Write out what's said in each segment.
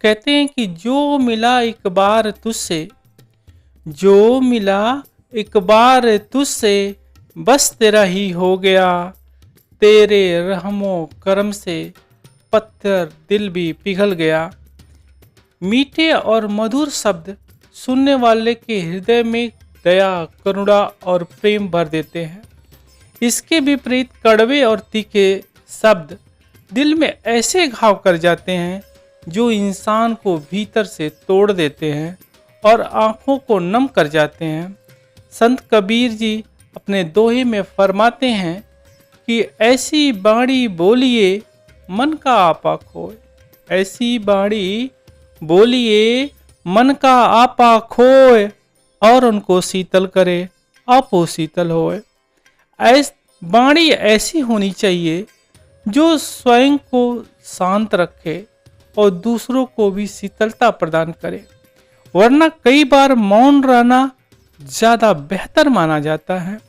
कहते हैं कि जो मिला एक बार तुझसे, जो मिला एक बार तुझसे, बस तेरा ही हो गया। तेरे रहमो करम से पत्थर दिल भी पिघल गया। मीठे और मधुर शब्द सुनने वाले के हृदय में दया, करुणा और प्रेम भर देते हैं। इसके विपरीत कड़वे और तीखे शब्द दिल में ऐसे घाव कर जाते हैं जो इंसान को भीतर से तोड़ देते हैं और आंखों को नम कर जाते हैं। संत कबीर जी अपने दोहे में फरमाते हैं कि ऐसी बाणी बोलिए मन का आपा खोए, ऐसी बाणी बोलिए मन का आपा खोए, और उनको शीतल करे आपो शीतल होए। वाणी ऐसी होनी चाहिए जो स्वयं को शांत रखे और दूसरों को भी शीतलता प्रदान करे, वरना कई बार मौन रहना ज़्यादा बेहतर माना जाता है।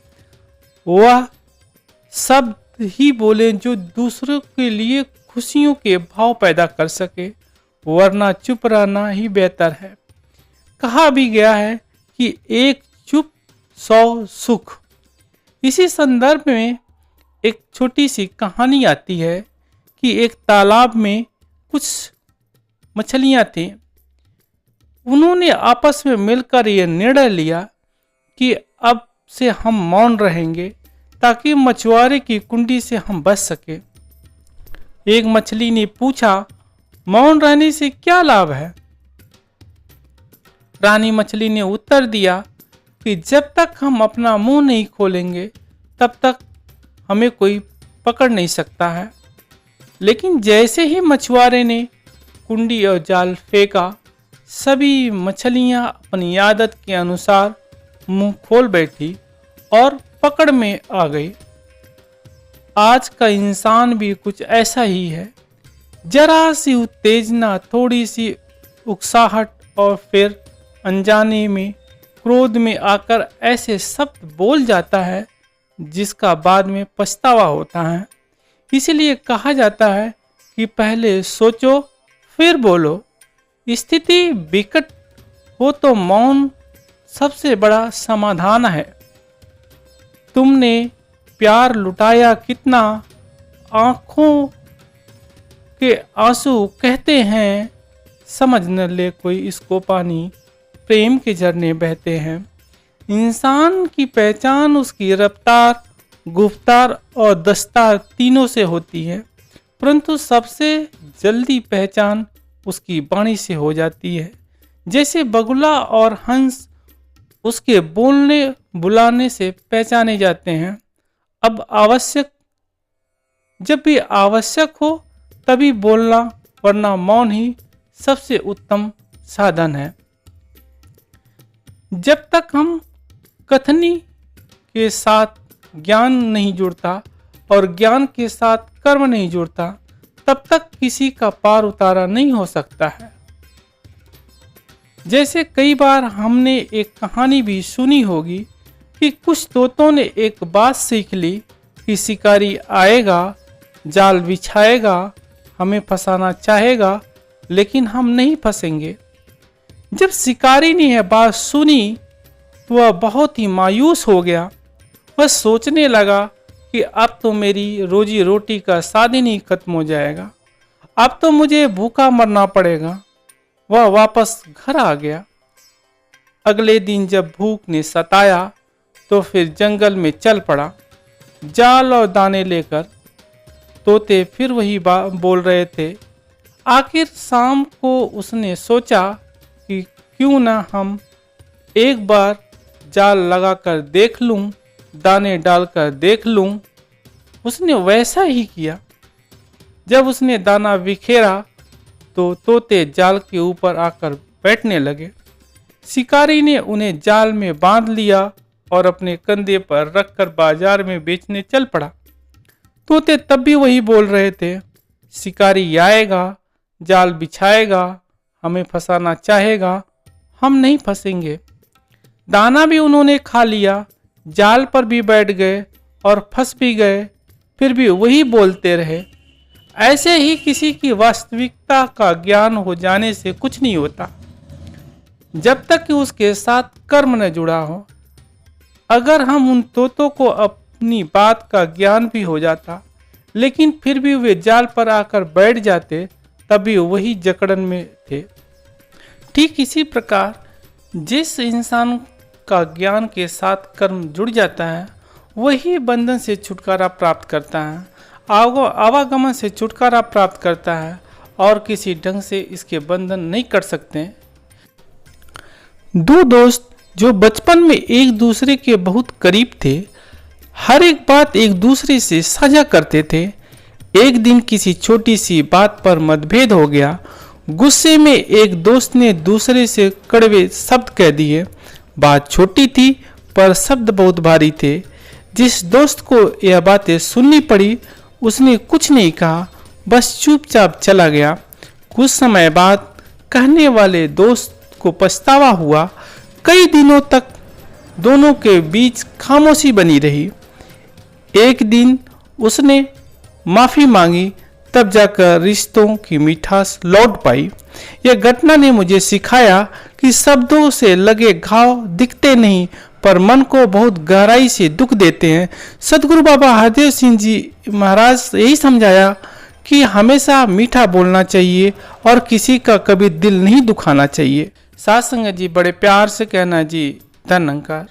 वह शब्द ही बोले जो दूसरों के लिए खुशियों के भाव पैदा कर सके, वरना चुप रहना ही बेहतर है। कहा भी गया है कि एक चुप 100 सुख। इसी संदर्भ में एक छोटी सी कहानी आती है कि एक तालाब में कुछ मछलियां थी। उन्होंने आपस में मिलकर यह निर्णय लिया कि अब से हम मौन रहेंगे ताकि मछुआरे की कुंडी से हम बच सके। एक मछली ने पूछा, मौन रहने से क्या लाभ है? रानी मछली ने उत्तर दिया कि जब तक हम अपना मुंह नहीं खोलेंगे तब तक हमें कोई पकड़ नहीं सकता है। लेकिन जैसे ही मछुआरे ने कुंडी और जाल फेंका, सभी मछलियां अपनी आदत के अनुसार मुंह खोल बैठी और पकड़ में आ गई। आज का इंसान भी कुछ ऐसा ही है। जरा सी उत्तेजना, थोड़ी सी उकसाहट और फिर अनजाने में क्रोध में आकर ऐसे शब्द बोल जाता है जिसका बाद में पछतावा होता है। इसलिए कहा जाता है कि पहले सोचो फिर बोलो। स्थिति विकट हो तो मौन सबसे बड़ा समाधान है। तुमने प्यार लुटाया कितना, आंखों के आंसू कहते हैं, समझ न ले कोई इसको पानी, प्रेम के झरने बहते हैं। इंसान की पहचान उसकी रफ्तार, गुफ्तार और दस्तार तीनों से होती है, परंतु सबसे जल्दी पहचान उसकी वाणी से हो जाती है। जैसे बगुला और हंस उसके बोलने बुलाने से पहचाने जाते हैं। जब भी आवश्यक हो तभी बोलना, वरना मौन ही सबसे उत्तम साधन है। जब तक हम कथनी के साथ ज्ञान नहीं जुड़ता और ज्ञान के साथ कर्म नहीं जुड़ता, तब तक किसी का पार उतारा नहीं हो सकता है। जैसे कई बार हमने एक कहानी भी सुनी होगी कि कुछ तोतों ने एक बात सीख ली कि शिकारी आएगा, जाल बिछाएगा, हमें फंसाना चाहेगा, लेकिन हम नहीं फंसेंगे। जब शिकारी ने यह बात सुनी तो वह बहुत ही मायूस हो गया। वह सोचने लगा कि अब तो मेरी रोजी रोटी का साधन ही खत्म हो जाएगा, अब तो मुझे भूखा मरना पड़ेगा। वह वापस घर आ गया। अगले दिन जब भूख ने सताया तो फिर जंगल में चल पड़ा, जाल और दाने लेकर। तोते फिर वही बोल रहे थे। आखिर शाम को उसने सोचा कि क्यों ना हम एक बार जाल लगाकर देख लूं, दाने डालकर देख लूं। उसने वैसा ही किया। जब उसने दाना बिखेरा तो तोते जाल के ऊपर आकर बैठने लगे। शिकारी ने उन्हें जाल में बांध लिया और अपने कंधे पर रखकर बाजार में बेचने चल पड़ा। तोते तब भी वही बोल रहे थे, शिकारी आएगा, जाल बिछाएगा, हमें फंसाना चाहेगा, हम नहीं फंसेंगे। दाना भी उन्होंने खा लिया, जाल पर भी बैठ गए और फंस भी गए, फिर भी वही बोलते रहे। ऐसे ही किसी की वास्तविकता का ज्ञान हो जाने से कुछ नहीं होता, जब तक कि उसके साथ कर्म न जुड़ा हो। अगर हम उन तोतों को अपनी बात का ज्ञान भी हो जाता, लेकिन फिर भी वे जाल पर आकर बैठ जाते, तभी वही जकड़न में थे। ठीक इसी प्रकार जिस इंसान का ज्ञान के साथ कर्म जुड़ जाता है, वही बंधन से छुटकारा प्राप्त करता है, आवागमन से छुटकारा प्राप्त करता है, और किसी ढंग से इसके बंधन नहीं कर सकते। दो दोस्त जो बचपन में एक दूसरे के बहुत करीब थे, हर एक बात एक दूसरे से साझा करते थे। एक दिन किसी छोटी सी बात पर मतभेद हो गया। गुस्से में एक दोस्त ने दूसरे से कड़वे शब्द कह दिए। बात छोटी थी पर शब्द बहुत भारी थे। जिस दोस्त को यह बातें सुननी पड़ी, उसने कुछ नहीं कहा, बस चुपचाप चला गया। कुछ समय बाद कहने वाले दोस्त को पछतावा हुआ। कई दिनों तक दोनों के बीच खामोशी बनी रही। एक दिन उसने माफी मांगी, तब जाकर रिश्तों की मिठास लौट पाई। यह घटना ने मुझे सिखाया कि शब्दों से लगे घाव दिखते नहीं, पर मन को बहुत गहराई से दुख देते हैं। सदगुरु बाबा हरदेव सिंह जी महाराज यही समझाया कि हमेशा मीठा बोलना चाहिए और किसी का कभी दिल नहीं दुखाना चाहिए। साथ संगत जी, बड़े प्यार से कहना जी, धन निरंकार।